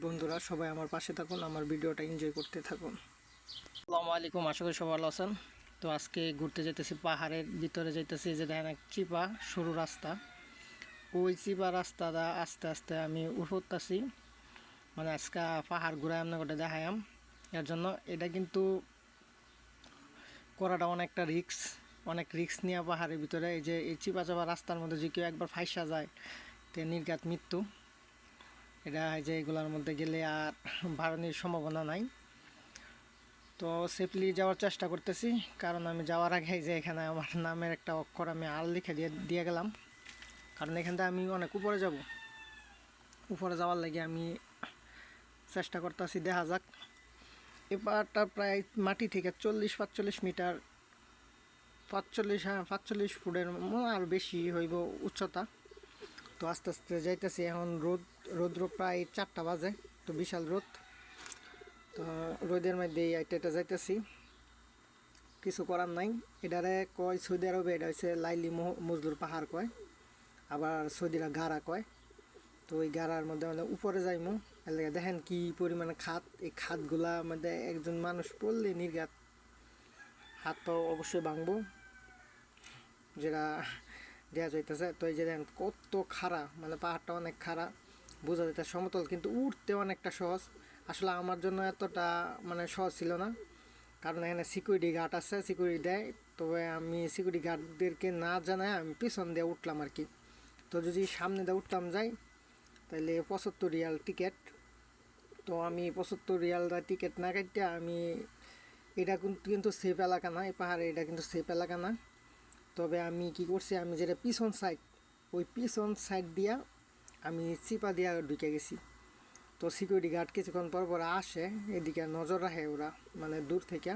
বন্ধুরা সবাই আমার পাশে থাকুন, আমার ভিডিওটা এনজয় করতে থাকুন। আসসালামু আলাইকুম, আশা করি সবাই ভালো আছেন। তো আজকে ঘুরতে যেতেছি, পাহাড়ের ভিতরে যাইতেছি। যে দেখেন এক চিপা সরু রাস্তা, ওই চিপা রাস্তাটা আস্তে আস্তে আমি উঠতেছি। মানে আজকে পাহাড় ঘুরাই আপনার গোটা দেখায়াম। এর জন্য এটা কিন্তু করাটা অনেকটা রিক্স, অনেক রিক্স নিয়ে পাহাড়ের ভিতরে। এই যে এই চিপা চাপা রাস্তার মধ্যে যে কেউ একবার ফাইসা যায় তে নির্ঘাত মৃত্যু। এটা যে এগুলোর মধ্যে গেলে আর বাড়ানোর সম্ভাবনা নাই। তো সেফলি যাওয়ার চেষ্টা করতেছি, কারণ আমি যাওয়ার আগে যে এখানে আমার নামের একটা অক্ষর আমি আর লিখে দিয়ে গেলাম, কারণ এখান থেকে আমি অনেক উপরে যাব। উপরে যাওয়ার লাগে আমি চেষ্টা করতেছি, দেখা যাক। এবারটা প্রায় মাটি থেকে 40-45 মিটার, 45 ফুটের আর বেশি হইব উচ্চতা। তো আস্তে আস্তে যাইতেছি। এখন রোদ্র প্রায় 4টা বাজে, তো বিশাল রোদ। তো রোদের মধ্যে এটা যাইতেছি, কিছু করার নাই। এটারে কয় সৌদি আরবে, এটা হচ্ছে লাইলি মজদুর পাহাড় কয়, আবার সৌদিরা গাড়া কয়। তো ওই গাড়ার মধ্যে মানে উপরে যাইমু। এর দেখেন কি পরিমাণে খাত, এই খাতগুলা মধ্যে একজন মানুষ পড়লে নির্ঘাত হাত পাও অবশ্যই ভাঙবো, যেটা দেওয়া যাইতেছে। তো এই যে দেখেন কত খাড়া, মানে পাহাড়টা অনেক খাড়া, বোঝা যেতে সমতল কিন্তু উঠতে অনেকটা সহজ। আসলে আমার জন্য এতটা মানে সহজ ছিল না, কারণ এখানে সিকিউরিটি গার্ড আছে, সিকিউরিটি দেয়। তবে আমি সিকিউরিটি গার্ডদেরকে না জানায় আমি পিছন দিয়ে উঠলাম আর কি। তো যদি সামনে দিয়ে উঠতাম যাই তাহলে 75 রিয়াল টিকিট। তো আমি 75 রিয়াল টিকিট না কাটতে আমি, এটা কিন্তু সেফ এলাকা না, এই পাহাড়ে এটা কিন্তু সেফ এলাকা না। তবে আমি কি করছি, আমি যেটা পিছন সাইড, ওই পিছন সাইড দিয়া আমি চিপা দিয়া ঢুকে গেছি। তো সিকিউরিটি গার্ড কিছুক্ষণ পর পর আসে, এদিকে নজর রাখে ওরা, মানে দূর থেকে।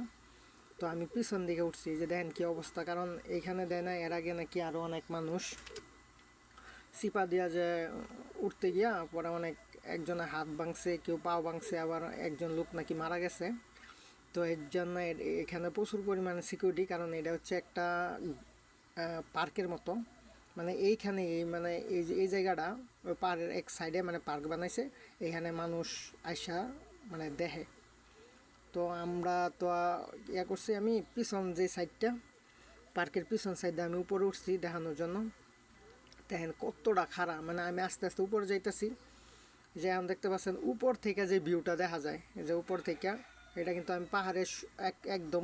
তো আমি পিছন দিকে উঠছি, যে দেখেন কী অবস্থা। কারণ এইখানে দেয় না, এর আগে নাকি আরও অনেক মানুষ চিপা দিয়া যে উঠতে গিয়া পরে অনেক, একজনের হাত ভাঙছে, কেউ পাও ভাঙছে, আবার একজন লোক নাকি মারা গেছে। তো এর জন্য এখানে প্রচুর পরিমাণে সিকিউরিটি, কারণ এটা হচ্ছে একটা পার্কের মতো। মানে এইখানে মানে এই জায়গাটা ওই পাহাড়ের এক সাইডে মানে পার্ক বানাইছে, এখানে মানুষ আইসা মানে দেখে। তো আমরা তো করছি, আমি পিছন যে সাইডটা, পার্কের পিছন সাইডে আমি উপরে উঠছি দেখানোর জন্য। দেখেন কতটা খাড়া, মানে আমি আস্তে আস্তে উপরে যাইতেছি। যে এখন দেখতে পাচ্ছেন উপর থেকে যে ভিউটা দেখা যায়, এই যে উপর থেকে, এটা কিন্তু আমি পাহাড়ের একদম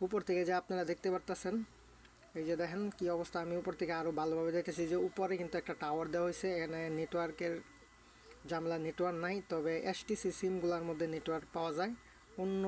উপর থেকে যে আপনারা দেখতে পারতেছেন। এই যে দেখেন কি অবস্থা, আমি উপর থেকে আরও ভালোভাবে দেখতেছি। যে উপরে কিন্তু একটা টাওয়ার দেওয়া হয়েছে, এখানে নেটওয়ার্কের জামলা, নেটওয়ার্ক নাই, তবে এসটিসি সিমগুলোর মধ্যে নেটওয়ার্ক পাওয়া যায়। অন্য